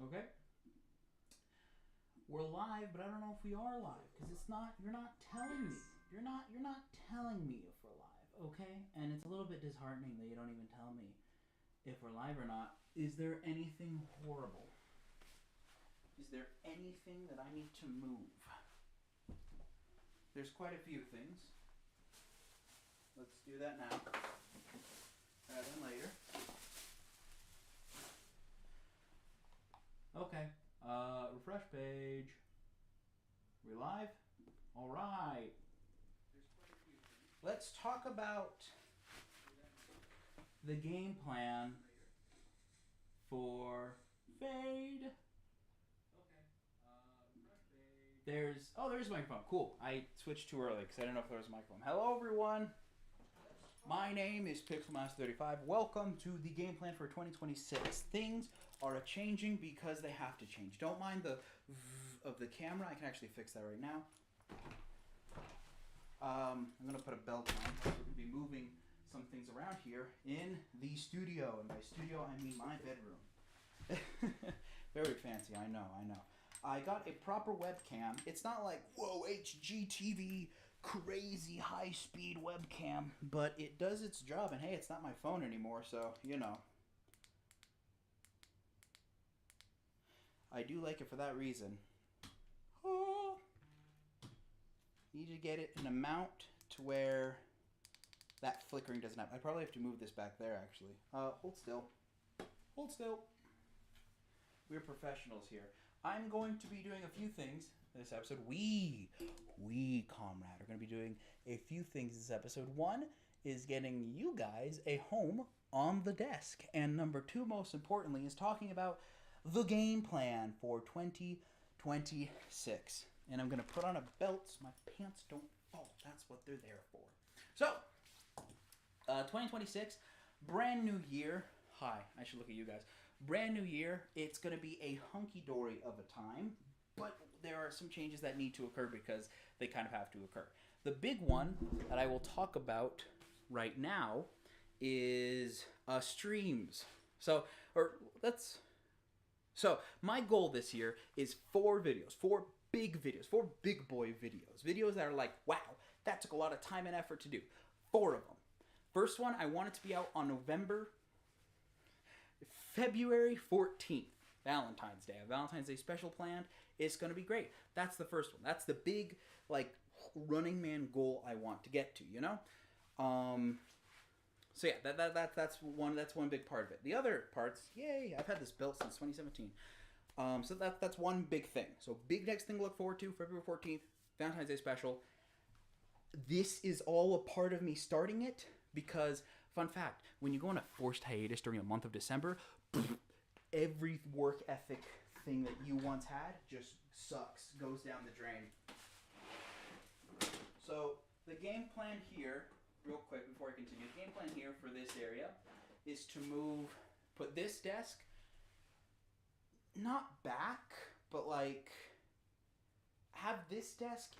Okay? We're live, but I don't know if we are live because it's not. You're not telling me. You're not telling me if we're live. Okay? And it's a little bit disheartening that you don't even tell me if we're live or not. Is there anything horrible? Is there anything that I need to move? There's quite a few things. Let's do that now. Rather than later. Okay. Refresh page. We live? All right. Let's talk about the game plan for Fade. There's a microphone. Cool. I switched too early because I didn't know if there was a microphone. Hello, everyone. My name is Pixelmaster35. Welcome to the game plan for 2026. Things are a-changing because they have to change. Don't mind the of the camera. I can actually fix that right now. I'm going to put a belt on. We're going to be moving some things around here in the studio. And by studio, I mean my bedroom. Very fancy, I know. I got a proper webcam. It's not like, whoa, HGTV, crazy high-speed webcam, but it does its job. And hey, it's not my phone anymore, so, you know. I do like it for that reason. Oh. Need to get it in a mount to where that flickering doesn't happen. I probably have to move this back there, actually. Hold still. Hold still. We're professionals here. I'm going to be doing a few things this episode. We, comrade, are going to be doing a few things this episode. One is getting you guys a home on the desk. And number two, most importantly, is talking about the game plan for 2026. And I'm going to put on a belt so my pants don't fall. That's what they're there for. So, 2026, brand new year. Hi, I should look at you guys. Brand new year. It's going to be a hunky-dory of a time, but there are some changes that need to occur because they kind of have to occur. The big one that I will talk about right now is streams. So my goal this year is 4 videos, 4 big videos, 4 big boy videos. Videos that are like, wow, that took a lot of time and effort to do. 4 of them. First one, I want it to be out on February 14th, Valentine's Day. A Valentine's Day special planned. It's going to be great. That's the first one. That's the big, like, running man goal I want to get to, you know? So yeah, that's one big part of it. The other parts, yay, I've had this belt since 2017. So that's one big thing. So big next thing to look forward to, February 14th, Valentine's Day special. This is all a part of me starting it because, fun fact, when you go on a forced hiatus during the month of December, every work ethic thing that you once had just sucks, goes down the drain. So the game plan here, real quick before I continue, the game plan here for this area is to put this desk, not back, but like have this desk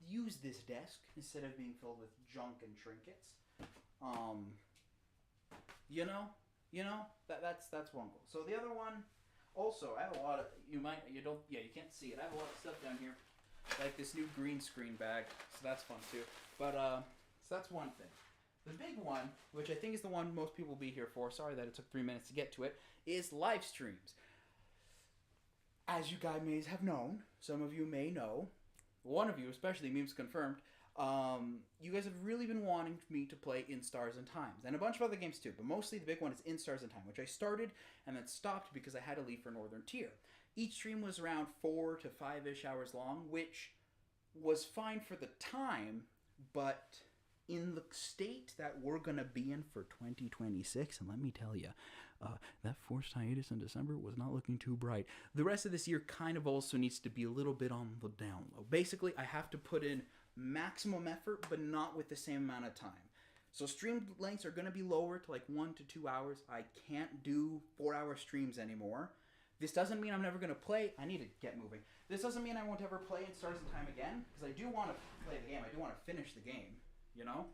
use this desk instead of being filled with junk and trinkets. That's one goal. So the other one, also, I have a lot of, you can't see it. I have a lot of stuff down here, like this new green screen bag, so that's fun too. But, so that's one thing. The big one, which I think is the one most people will be here for, sorry that it took 3 minutes to get to it, is live streams. As you guys may have known, some of you may know, one of you, especially memes confirmed, you guys have really been wanting me to play In Stars and Times, and a bunch of other games too, but mostly the big one is In Stars and Time, which I started and then stopped because I had to leave for Northern Tier. Each stream was around 4 to 5-ish hours long, which was fine for the time, but in the state that we're going to be in for 2026, and let me tell you, that forced hiatus in December was not looking too bright. The rest of this year kind of also needs to be a little bit on the down low. Basically, I have to put in maximum effort, but not with the same amount of time. So stream lengths are going to be lower to like 1 to 2 hours. I can't do 4-hour streams anymore. This doesn't mean I'm never going to play. I need to get moving. This doesn't mean I won't ever play In Stars and Time again, because I do want to play the game. I do want to finish the game. You know?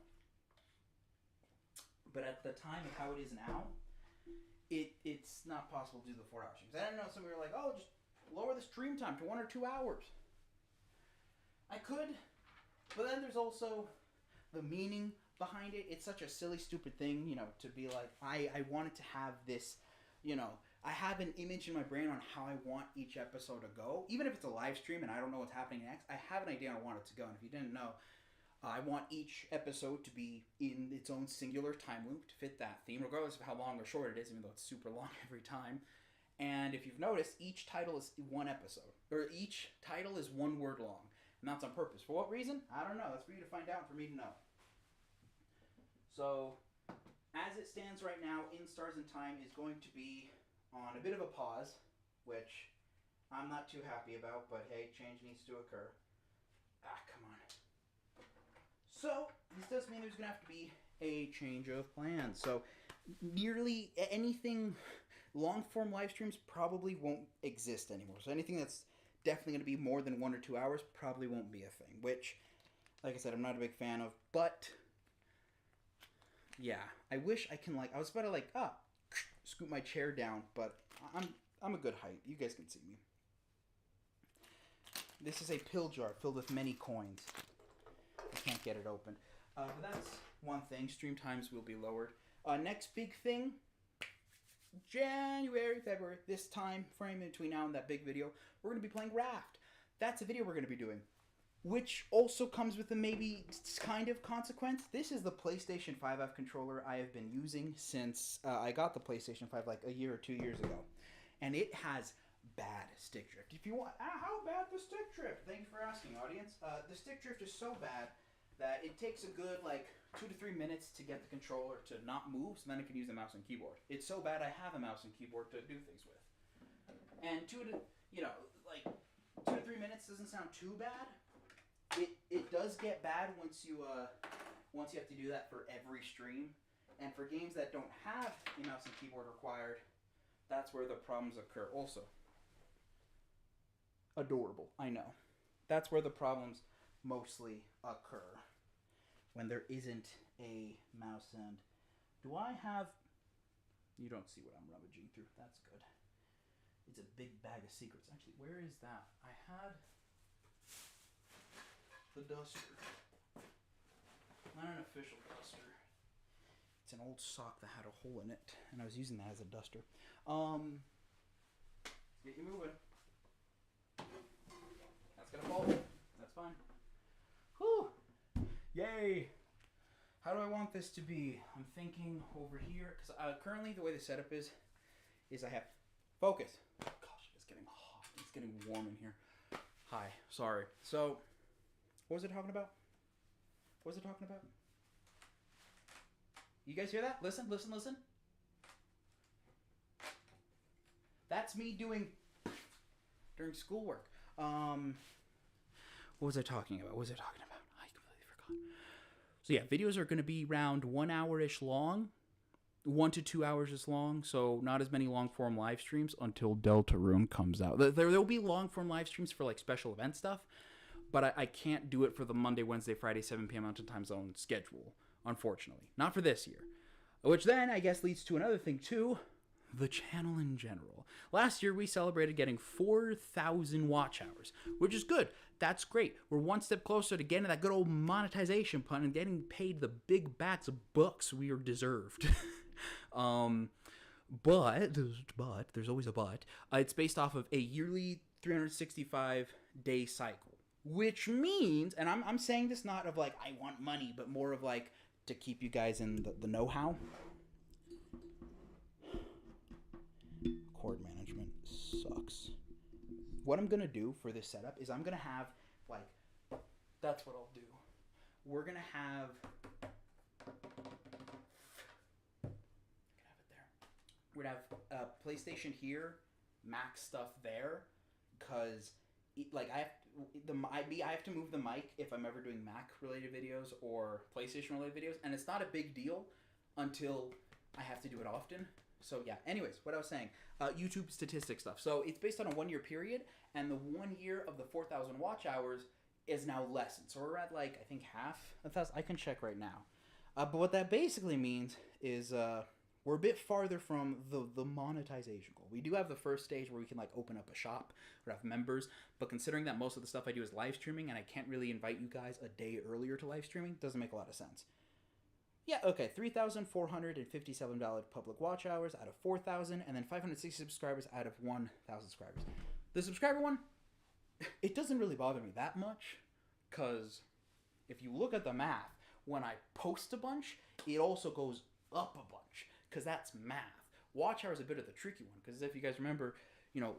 But at the time of how it is now, it's not possible to do the 4 hour streams. I didn't know some people were like, oh, just lower the stream time to 1 or 2 hours. I could, but then there's also the meaning behind it. It's such a silly, stupid thing, you know, to be like, I wanted to have this, you know, I have an image in my brain on how I want each episode to go. Even if it's a live stream and I don't know what's happening next, I have an idea on how I want it to go. And if you didn't know, I want each episode to be in its own singular time loop to fit that theme, regardless of how long or short it is, even though it's super long every time. And if you've noticed, each title is one episode, or each title is 1 word long. And that's on purpose. For what reason? I don't know. That's for you to find out and for me to know. So, as it stands right now, In Stars and Time is going to be on a bit of a pause, which I'm not too happy about, but hey, change needs to occur. Come on. So, this does mean there's going to have to be a change of plans. So, nearly anything, long-form live streams probably won't exist anymore. So, anything that's definitely going to be more than 1 or 2 hours probably won't be a thing, which, like I said, I'm not a big fan of, but yeah, I wish I can, like, I was about to, like, scoot my chair down, but I'm a good height. You guys can see me. This is a pill jar filled with many coins. I can't get it open. But that's one thing. Stream times will be lowered. Next big thing, January, February, this time frame between now and that big video, we're going to be playing Raft. That's a video we're going to be doing, which also comes with a maybe kind of consequence. This is the PlayStation 5F controller I have been using since I got the PlayStation 5 like a year or 2 years ago. And it has bad stick drift. If you want, how bad the stick drift? Thank you for asking, audience. The stick drift is so bad that it takes a good like 2 to 3 minutes to get the controller to not move, so then I can use the mouse and keyboard. It's so bad I have a mouse and keyboard to do things with. And 2 to 3 minutes doesn't sound too bad. It does get bad once you have to do that for every stream. And for games that don't have a mouse and keyboard required, that's where the problems occur also. Adorable, I know. That's where the problems mostly occur. When there isn't a mouse and... Do I have... You don't see what I'm rummaging through. That's good. It's a big bag of secrets. Actually, where is that? I had... the duster. Not an official duster. It's an old sock that had a hole in it, and I was using that as a duster. Get you moving. That's gonna fall. That's fine. Whew! Yay! How do I want this to be? I'm thinking over here, because currently the way the setup is I have... Focus! Gosh, it's getting hot. It's getting warm in here. Hi, sorry. So... What was it talking about? What was it talking about? You guys hear that? Listen, listen, listen. That's me doing during schoolwork. What was I talking about? What was I talking about? I completely forgot. So yeah, videos are going to be around 1 hour-ish long. 1 to 2 hours is long, so not as many long-form live streams until Deltarune comes out. There'll be long-form live streams for like special event stuff. But I can't do it for the Monday, Wednesday, Friday, 7 p.m. Mountain Time Zone schedule, unfortunately. Not for this year. Which then, I guess, leads to another thing, too. The channel in general. Last year, we celebrated getting 4,000 watch hours, which is good. That's great. We're one step closer to getting that good old monetization pun and getting paid the big bats of bucks we are deserved. But, there's always a but. It's based off of a yearly 365-day cycle. Which means, and I'm saying this not of like, I want money, but more of like, to keep you guys in the know-how. Cord management sucks. What I'm going to do for this setup is I'm going to have, like, that's what I'll do. We're going to have... We're going to have PlayStation here, Mac stuff there, because... Like I have to move the mic if I'm ever doing Mac related videos or PlayStation related videos, and it's not a big deal until I have to do it often. So yeah. Anyways, what I was saying, YouTube statistic stuff. So it's based on a 1 year period, and the 1 year of the 4,000 watch hours is now lessened. So we're at like I think half. I can check right now. But what that basically means is we're a bit farther from the monetization goal. We do have the first stage where we can like open up a shop or have members, but considering that most of the stuff I do is live streaming and I can't really invite you guys a day earlier to live streaming, doesn't make a lot of sense. Yeah, okay, 3,457 valid public watch hours out of 4,000, and then 560 subscribers out of 1,000 subscribers. The subscriber one, it doesn't really bother me that much, because if you look at the math, when I post a bunch, it also goes up a bunch, because that's math. Watch hour is a bit of the tricky one, because if you guys remember,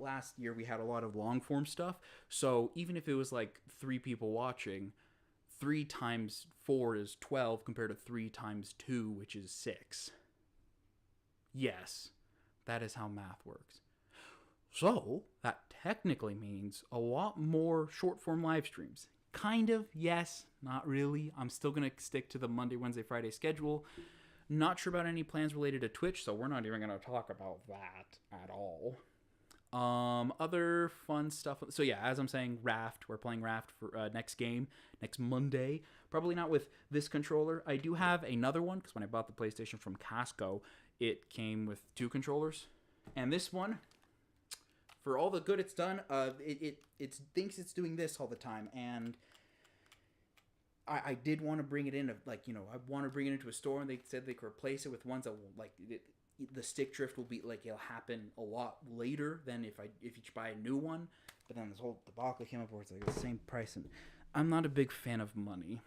last year we had a lot of long form stuff, so even if it was like 3 people watching, 3 times 4 is 12 compared to 3 times 2, which is 6. Yes, that is how math works. So, that technically means a lot more short form live streams. Kind of, yes, not really. I'm still going to stick to the Monday, Wednesday, Friday schedule. Not sure about any plans related to Twitch, so we're not even going to talk about that at all. Other fun stuff. So yeah, as I'm saying, Raft. We're playing Raft for next game, next Monday. Probably not with this controller. I do have another one, because when I bought the PlayStation from Casco, it came with 2 controllers. And this one, for all the good it's done, it thinks it's doing this all the time. And I did want to bring it in, I want to bring it into a store, and they said they could replace it with ones that will, the stick drift will be it'll happen a lot later than if you buy a new one. But then this whole debacle came up where it's like the same price, and I'm not a big fan of money,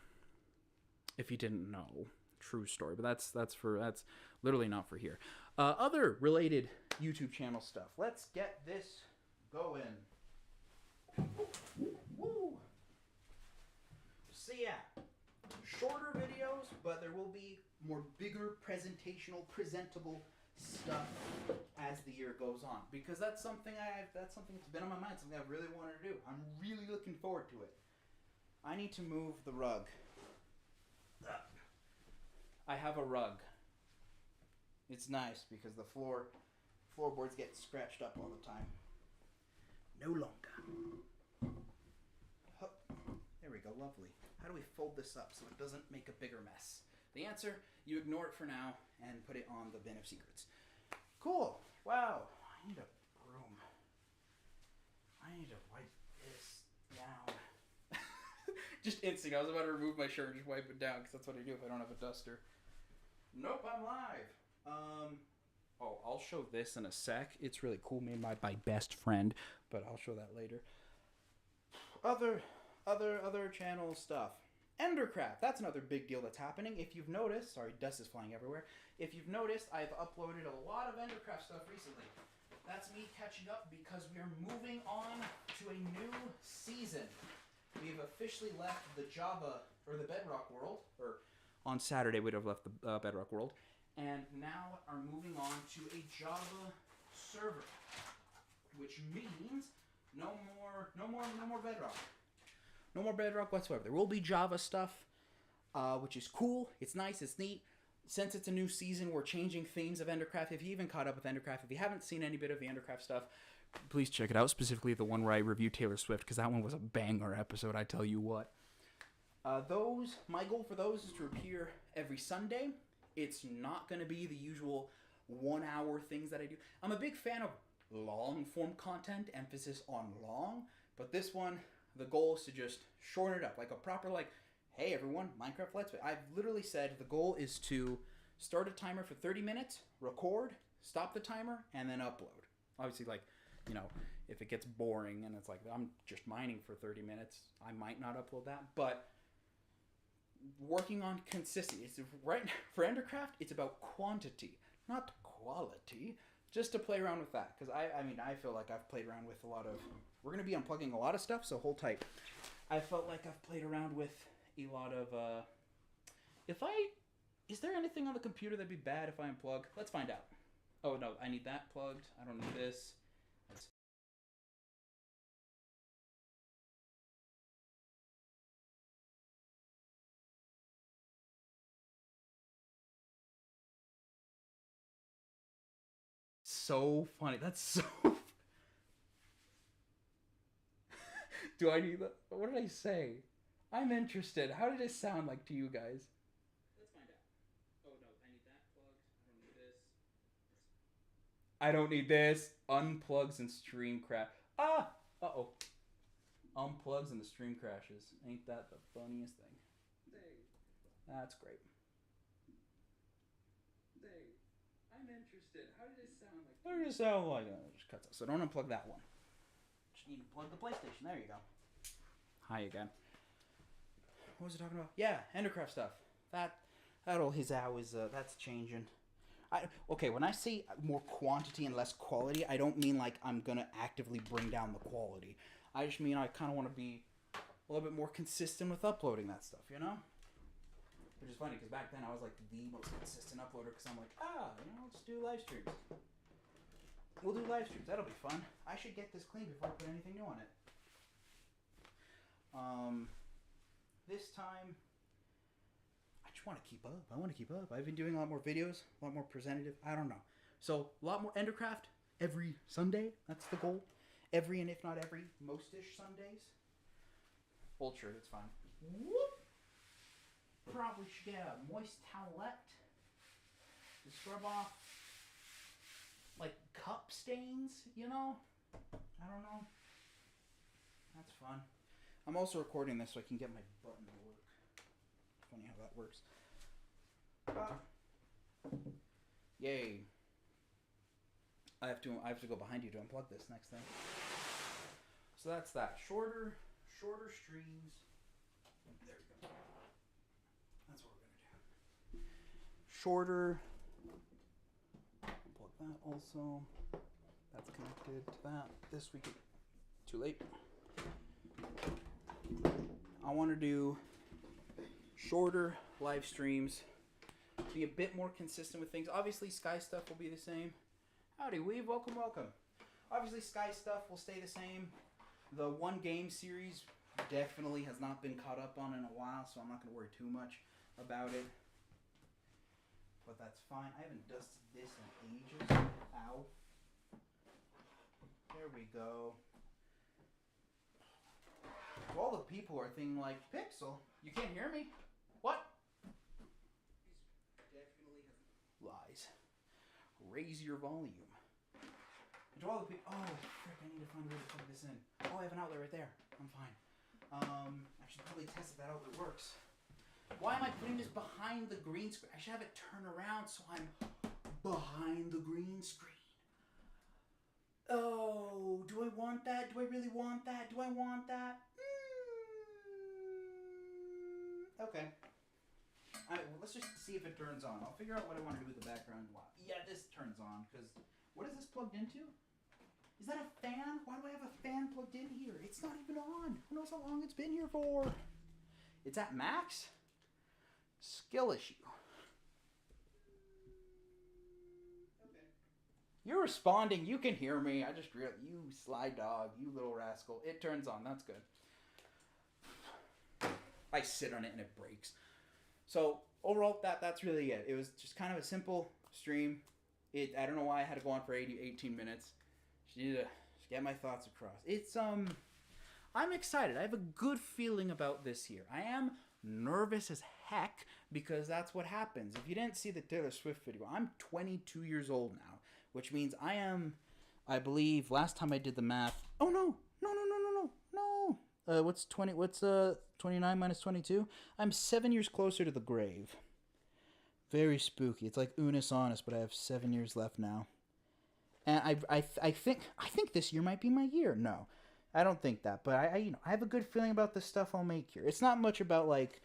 if you didn't know. True story. But that's literally not for here. Other related YouTube channel stuff. Let's get this going. Woo! So yeah, shorter videos, but there will be more bigger presentable stuff as the year goes on, because that's something that's been on my mind, something I really wanted to do. I'm really looking forward to it. I need to move the rug. I have a rug. It's nice because the floorboards get scratched up all the time. No longer. There we go, lovely. How do we fold this up so it doesn't make a bigger mess? The answer, you ignore it for now and put it on the bin of secrets. Cool. Wow. I need a broom. I need to wipe this down. Just instinct. I was about to remove my shirt and just wipe it down, because that's what I do if I don't have a duster. Nope, I'm live. I'll show this in a sec. It's really cool, made by my best friend, but I'll show that later. Other channel stuff. Endercraft, that's another big deal that's happening. If you've noticed, sorry, dust is flying everywhere. If you've noticed, I've uploaded a lot of Endercraft stuff recently. That's me catching up because we're moving on to a new season. We've officially left the Java, or the Bedrock world, or on Saturday we'd have left the Bedrock world, and now are moving on to a Java server, which means no more Bedrock. No more Bedrock whatsoever. There will be Java stuff, which is cool. It's nice. It's neat. Since it's a new season, we're changing themes of Endercraft. If you even caught up with Endercraft, if you haven't seen any bit of the Endercraft stuff, please check it out. Specifically the one where I review Taylor Swift, because that one was a banger episode, I tell you what. My goal for those is to appear every Sunday. It's not going to be the usual 1-hour things that I do. I'm a big fan of long-form content, emphasis on long, but this one, the goal is to just shorten it up, like a proper, hey everyone, Minecraft Let's Play. I've literally said the goal is to start a timer for 30 minutes, record, stop the timer, and then upload. Obviously, if it gets boring and it's I'm just mining for 30 minutes, I might not upload that, but working on consistency. Right, for Endercraft, it's about quantity, not quality. Just to play around with that, because I feel like I've played around with a lot of... We're going to be unplugging a lot of stuff, so hold tight. I felt like I've played around with a lot of... Is there anything on the computer that'd be bad if I unplug? Let's find out. Oh, no, I need that plugged. I don't need this. So funny. That's so... Do I need that? What did I say? I'm interested. How did it sound like to you guys? Let's find out. Oh, no, I need that plugged. I don't need this. I don't need this. Unplugs and stream crash. Ah! Uh-oh. Unplugs and the stream crashes. Ain't that the funniest thing? That's great. I'm interested. How did it sound like? How did it sound like? Just cuts out. So don't unplug that one. Just need to plug the PlayStation. There you go. Hi again. What was I talking about? Yeah, Endercraft stuff. That'll his hours. That's changing. Okay, when I say more quantity and less quality, I don't mean like I'm gonna actively bring down the quality. I just mean I kind of want to be a little bit more consistent with uploading that stuff, you know? Which is funny, because back then I was like the most consistent uploader, because I'm like, let's do live streams. We'll do live streams, that'll be fun. I should get this clean before I put anything new on it. This time, I just want to keep up. I've been doing a lot more videos, a lot more presentative. I don't know. So, a lot more Endercraft every Sunday. That's the goal. Every, and if not every, most-ish Sundays. Old shirt, it's fine. Whoop! Probably should get a moist towelette to scrub off, like, cup stains, you know? I don't know. That's fun. I'm also recording this so I can get my button to work. Funny how that works. Yay. I have to go behind you to unplug this next thing. So that's that. Shorter streams. There we go. That's what we're gonna do. Shorter. Unplug that also. That's connected to that. This we can. Too late. I want to do shorter live streams. Be a bit more consistent with things. Obviously, Sky stuff will be the same. Howdy, Weave. Welcome. Obviously, Sky stuff will stay the same. The one game series definitely has not been caught up on in a while, so I'm not going to worry too much about it. But that's fine. I haven't dusted this in ages. Ow. There we go. All the people are thinking like, Pixel, you can't hear me? What? Definitely lies. Raise your volume. And to all the people, oh, frick, I need to find a way to plug this in. Oh, I have an outlet right there. I'm fine. I should probably test if that outlet works. Why am I putting this behind the green screen? I should have it turn around so I'm behind the green screen. Oh, do I want that? Do I really want that? Do I want that? Okay. Alright, well, let's just see if it turns on. I'll figure out what I want to do with the background. Yeah, this turns on, because... What is this plugged into? Is that a fan? Why do I have a fan plugged in here? It's not even on. Who knows how long it's been here for? It's at max? Skill issue. Okay. You're responding. You can hear me. I just realized. You sly dog. You little rascal. It turns on. That's good. I sit on it and it breaks. So overall, that's really it. It was just kind of a simple stream. I don't know why I had to go on for 18 minutes. Just needed to get my thoughts across. It's I'm excited. I have a good feeling about this year. I am nervous as heck because that's what happens. If you didn't see the Taylor Swift video, I'm 22 years old now, which means I believe last time I did the math. Oh no. What's 29 minus 22? I'm 7 years closer to the grave. Very spooky. It's like Unis Honest, but I have 7 years left now. And I think this year might be my year. No, I don't think that. But I have a good feeling about the stuff I'll make here. It's not much about like,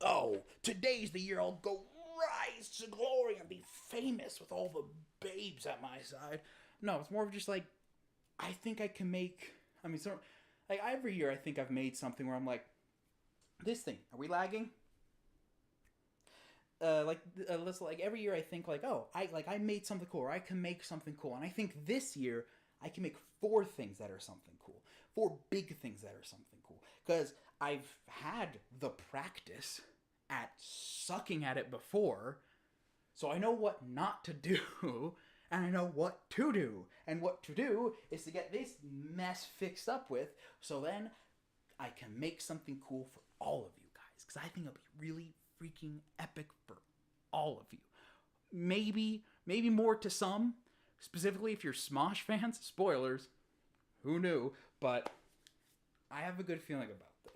oh, today's the year I'll go rise to glory and be famous with all the babes at my side. No, it's more of just like, I think I can make. I mean, like every year I think I've made something where I'm like, this thing. Are we lagging? Like every year I think like, oh, I made something cool, or I can make something cool. And I think this year I can make 4 things that are something cool. 4 big things that are something cool. Because I've had the practice at sucking at it before, so I know what not to do, and I know what to do. And what to do is to get this mess fixed up with, so then I can make something cool for all of you guys. Because I think it'll be really freaking epic for all of you. Maybe more to some Specifically, if you're Smosh fans, spoilers, who knew? But I have a good feeling about this.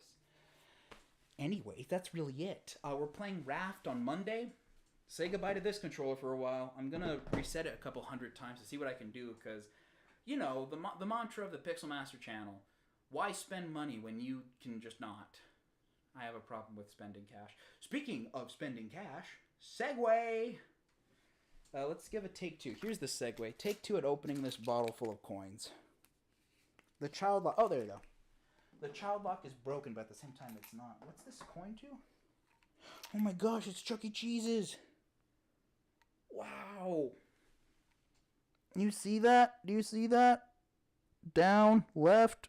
Anyway, that's really it. We're playing Raft on Monday. Say goodbye to this controller for a while. I'm going to reset it a couple hundred times to see what I can do, because, you know, the mantra of the Pixel Master channel, why spend money when you can just not? I have a problem with spending cash. Speaking of spending cash, segue! Let's give a take two. Here's the segue. Take two at opening this bottle full of coins. The child lock. Oh, there you go. The child lock is broken, but at the same time, it's not. What's this coin to? Oh my gosh, it's Chuck E. Cheese's. Wow. You see that? Do you see that? Down, left.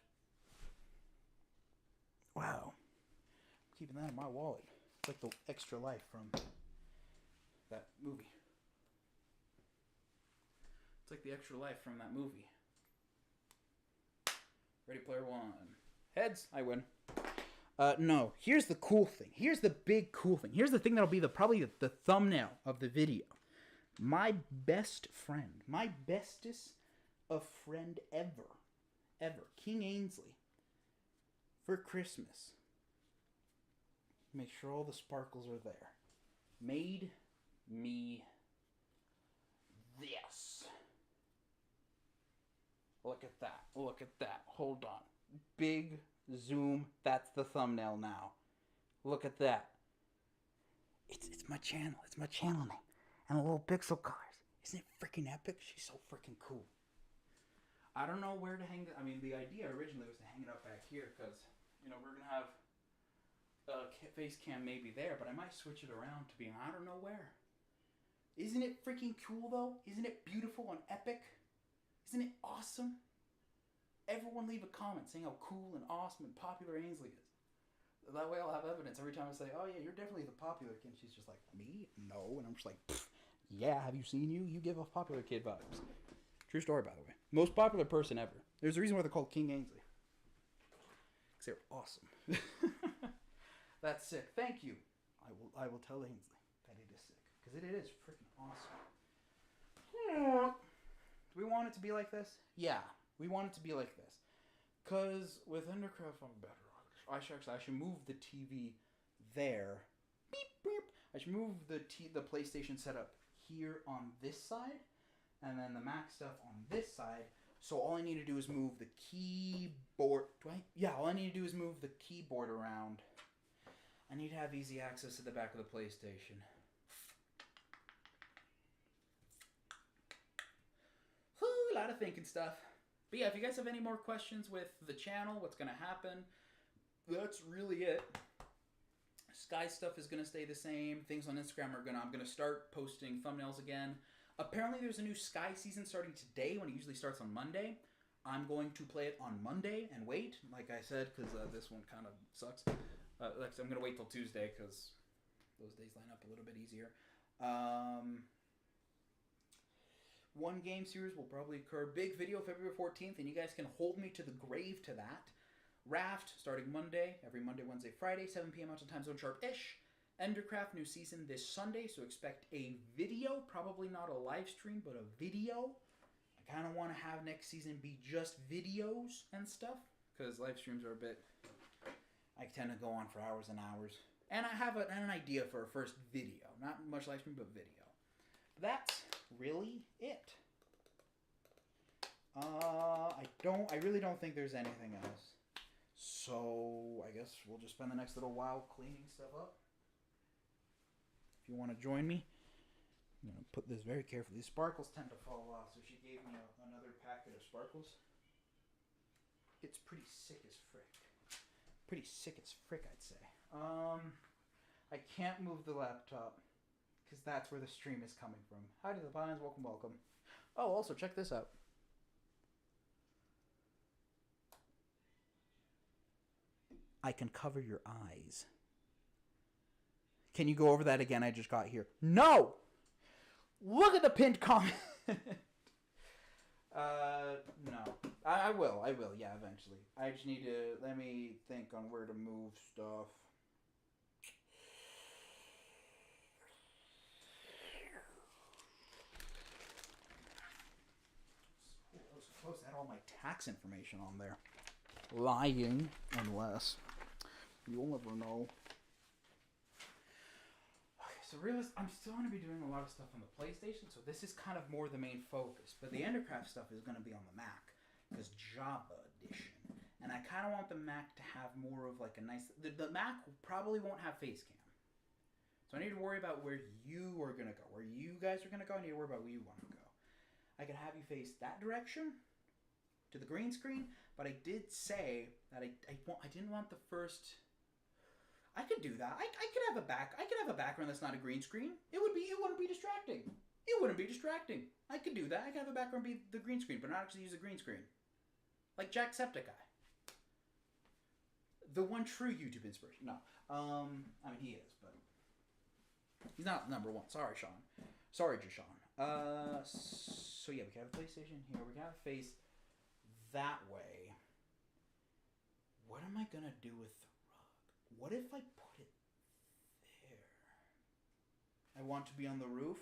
Wow. I'm keeping that in my wallet. It's like the extra life from that movie. It's like the extra life from that movie. Ready Player One. Heads, I win. No. Here's the cool thing. Here's the big cool thing. Here's the thing that'll be probably the thumbnail of the video. My best friend, my bestest of friend ever, King Ainsley, for Christmas. Make sure all the sparkles are there. Made me this. Look at that. Look at that. Hold on. Big zoom. That's the thumbnail now. Look at that. It's my channel. It's my channel name. And the little pixel colors. Isn't it freaking epic? She's so freaking cool. I don't know where to hang it. I mean, the idea originally was to hang it up back here because, you know, we're going to have a face cam maybe there, but I might switch it around to being I don't know where. Isn't it freaking cool, though? Isn't it beautiful and epic? Isn't it awesome? Everyone leave a comment saying how cool and awesome and popular Ainsley is. That way I'll have evidence every time I say, oh yeah, you're definitely the popular kid. She's just like, me? No. And I'm just like, yeah, have you seen you? You give off popular kid vibes. True story, by the way. Most popular person ever. There's a reason why they're called King Ainsley. Because they're awesome. That's sick. Thank you. I will tell Ainsley that it is sick. Because it is freaking awesome. Do we want it to be like this? Yeah, we want it to be like this. Because with Undercraft, I'm better. I should move the TV there. Beep, beep. I should move the PlayStation setup here on this side, and then the Mac stuff on this side. So all I need to do is move the keyboard. All I need to do is move the keyboard around. I need to have easy access to the back of the PlayStation. Whew, a lot of thinking stuff. But yeah, if you guys have any more questions with the channel, what's going to happen, that's really it. Sky stuff is going to stay the same. Things on Instagram I'm going to start posting thumbnails again. Apparently there's a new Sky season starting today when it usually starts on Monday. I'm going to play it on Monday and wait, like I said, because this one kind of sucks. I'm going to wait till Tuesday because those days line up a little bit easier. One game series will probably occur. Big video February 14th, and you guys can hold me to the grave to that. Raft, starting Monday, every Monday, Wednesday, Friday, 7 p.m. Mountain Time Zone sharp-ish. Endercraft, new season this Sunday, so expect a video. Probably not a live stream, but a video. I kind of want to have next season be just videos and stuff, because live streams are a bit... I tend to go on for hours and hours. And I have an idea for a first video. Not much live stream, but video. That's really it. I really don't think there's anything else. So, I guess we'll just spend the next little while cleaning stuff up. If you want to join me, I'm going to put this very carefully. These sparkles tend to fall off, so she gave me another packet of sparkles. It's pretty sick as frick. Pretty sick as frick, I'd say. I can't move the laptop, because that's where the stream is coming from. Hi to the Pines, welcome, welcome. Oh, also, check this out. I can cover your eyes. Can you go over that again? I just got here. No! Look at the pinned comment! No. I will, yeah, eventually. I just need to, let me think on where to move stuff. supposed to add all my tax information on there. Lying, unless you'll never know. Okay, so I'm still going to be doing a lot of stuff on the PlayStation, so this is kind of more the main focus. But the Endercraft stuff is going to be on the Mac, because Java Edition. And I kind of want the Mac to have more of like a nice... The Mac probably won't have face cam. So I need to worry about where you are going to go. Where you guys are going to go, I need to worry about where you want to go. I can have you face that direction to the green screen, but I did say that I didn't want the first... I could do that. I could have a background that's not a green screen. It wouldn't be distracting. It wouldn't be distracting. I could do that. I could have a background be the green screen, but not actually use a green screen. Like Jacksepticeye. The one true YouTube inspiration. No. I mean, he is, but... He's not number one. Sorry, Sean. Sorry, Jashawn. So yeah, we can have a PlayStation here. We can have a face that way. What am I gonna do with the rug? What if I put it there? I want to be on the roof.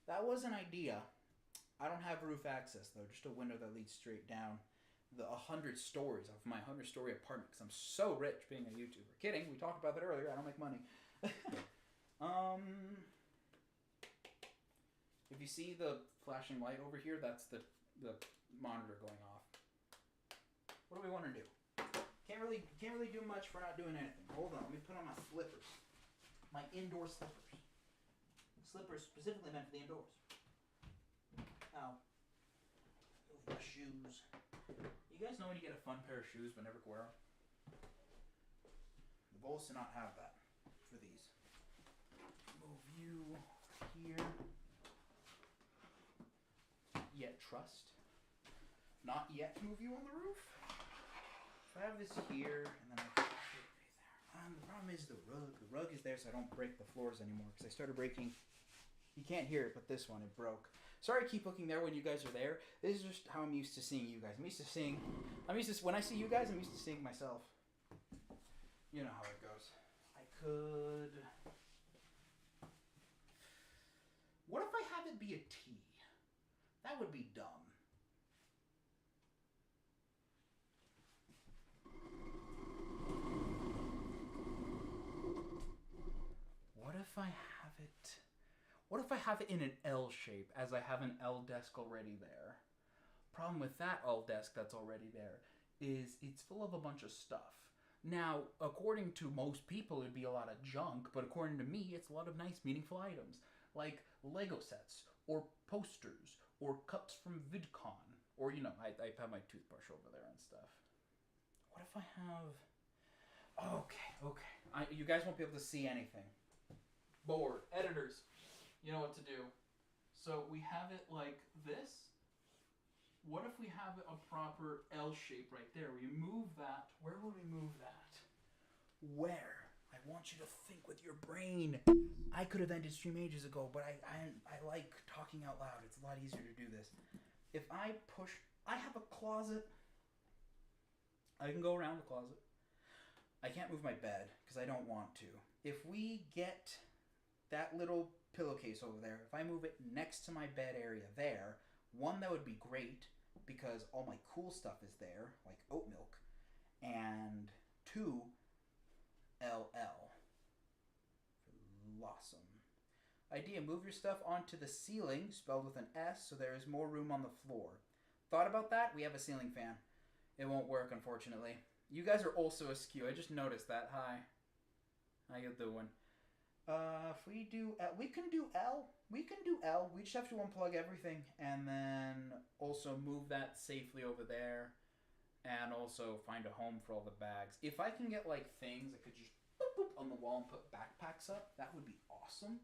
That was an idea. I don't have roof access though. Just a window that leads straight down the 100 stories of my 100-story apartment because I'm so rich being a YouTuber. Kidding. We talked about that earlier. I don't make money. If you see the flashing light over here, that's the monitor going off. What do we want to do? Can't really do much for not doing anything. Hold on, let me put on my slippers. My indoor slippers. Slippers specifically meant for the indoors. Ow. My shoes. You guys know when you get a fun pair of shoes but never wear them? The Bulls do not have that for these. Move you here. Yet trust. Not yet move you on the roof. If I have this here, and then I can put it right there. The problem is the rug. The rug is there so I don't break the floors anymore because I started breaking. You can't hear it, but this one, it broke. Sorry I keep looking there when you guys are there. This is just how I'm used to seeing you guys. When I see you guys, I'm used to seeing myself. You know how it goes. I could... What if I have it be a T? That would be dumb. What if I have it in an L shape, as I have an L desk already there? Problem with that L desk that's already there is it's full of a bunch of stuff. Now, according to most people, it'd be a lot of junk, but according to me, it's a lot of nice, meaningful items, like Lego sets, or posters, or cups from VidCon, or, you know, I have my toothbrush over there and stuff. What if I have... Okay. You guys won't be able to see anything. Board. Editors. You know what to do. So we have it like this. What if we have a proper L shape right there? We move that. Where would we move that? Where? I want you to think with your brain. I could have ended stream ages ago, but I like talking out loud. It's a lot easier to do this. If I push... I have a closet. I can go around the closet. I can't move my bed because I don't want to. If we get that little pillowcase over there, if I move it next to my bed area there, one, that would be great because all my cool stuff is there, like oat milk, and two, LL. Blossom. Idea, move your stuff onto the ceiling, spelled with an S, so there is more room on the floor. Thought about that? We have a ceiling fan. It won't work, unfortunately. You guys are also askew. I just noticed that. Hi. How you doing? If we do L, we can do L. We can do L. We just have to unplug everything and then also move that safely over there and also find a home for all the bags. If I can get like things I could just boop, boop, on the wall and put backpacks up, that would be awesome.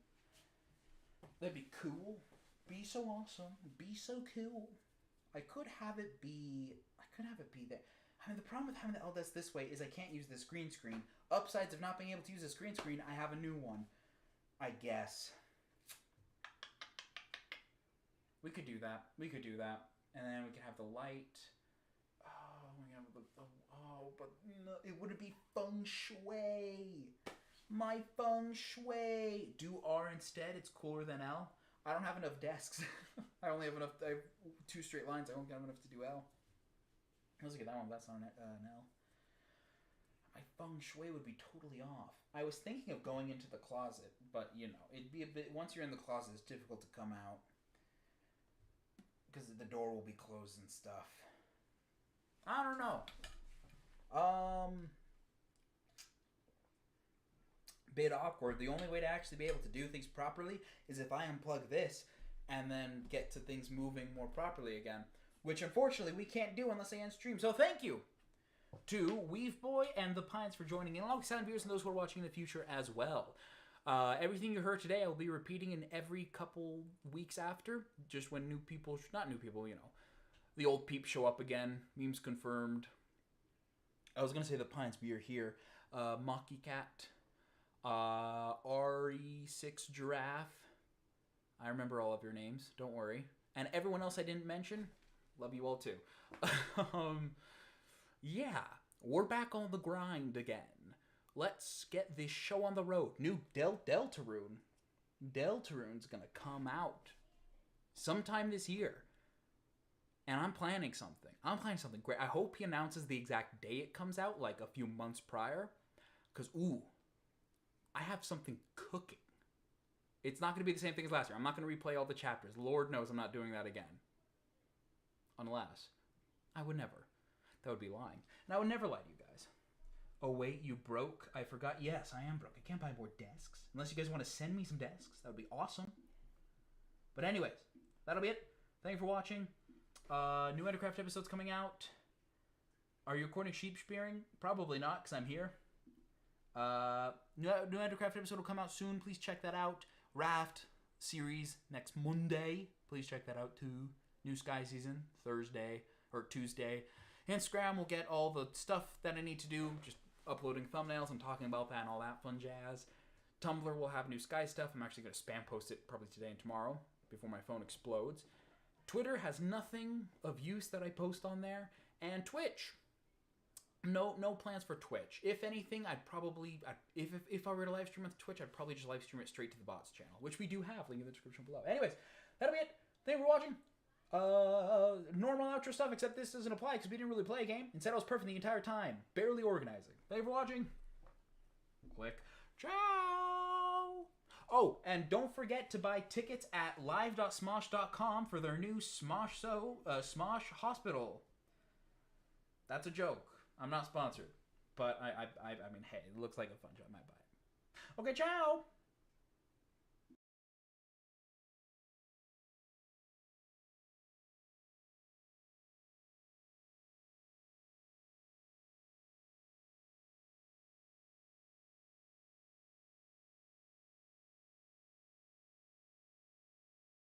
That'd be cool. Be so awesome. Be so cool. I could have it be there. I mean, the problem with having the L desk this way is I can't use this green screen. Upsides of not being able to use this green screen, I have a new one. I guess. We could do that. And then we can have the light. But no, it wouldn't be feng shui. My feng shui. Do R instead. It's cooler than L. I don't have enough desks. I have 2 straight lines. I won't have enough to do L. Let's look at that one. That's not an L. My feng shui would be totally off. I was thinking of going into the closet, but you know, it'd be a bit. Once you're in the closet, it's difficult to come out because the door will be closed and stuff. I don't know. Bit awkward. The only way to actually be able to do things properly is if I unplug this and then get to things moving more properly again, which unfortunately we can't do unless I end stream. So thank you to Weaveboy and the Pines for joining in, alongside viewers and those who are watching in the future as well. Everything you heard today, I will be repeating in every couple weeks after, just when not new people, you know, the old peeps show up again. Memes confirmed. I was gonna say the Pines, but you're here. Mocky Cat, RE6 Giraffe. I remember all of your names. Don't worry. And everyone else I didn't mention, love you all too. Yeah, we're back on the grind again. Let's get this show on the road. New Deltarune. Deltarune's gonna come out sometime this year. And I'm planning something. I'm planning something great. I hope he announces the exact day it comes out, like a few months prior. Because, I have something cooking. It's not going to be the same thing as last year. I'm not going to replay all the chapters. Lord knows I'm not doing that again. Unless, I would never. That would be lying. And I would never lie to you guys. Oh, wait, you broke? I forgot. Yes, I am broke. I can't buy more desks. Unless you guys want to send me some desks. That would be awesome. But anyways, that'll be it. Thank you for watching. New Endercraft episodes coming out. Are you recording sheep spearing? Probably not, because I'm here. New Endercraft episode will come out soon. Please check that out. Raft series next Monday. Please check that out too. New Sky season Thursday or Tuesday. Instagram will get all the stuff that I need to do. Just uploading thumbnails and talking about that and all that fun jazz. Tumblr will have New Sky stuff. I'm actually going to spam post it probably today and tomorrow before my phone explodes. Twitter has nothing of use that I post on there. And Twitch. No plans for Twitch. If anything, if I were to live stream on Twitch, I'd probably just live stream it straight to the bots channel, which we do have. Link in the description below. Anyways, that'll be it. Thank you for watching. Normal outro stuff, except this doesn't apply because we didn't really play a game. Instead, I was perfect the entire time. Barely organizing. Thank you for watching. Click. Ciao. Oh, and don't forget to buy tickets at live.smosh.com for their new Smosh Hospital. That's a joke. I'm not sponsored, but I mean, hey, it looks like a fun job. I might buy it. Okay, ciao!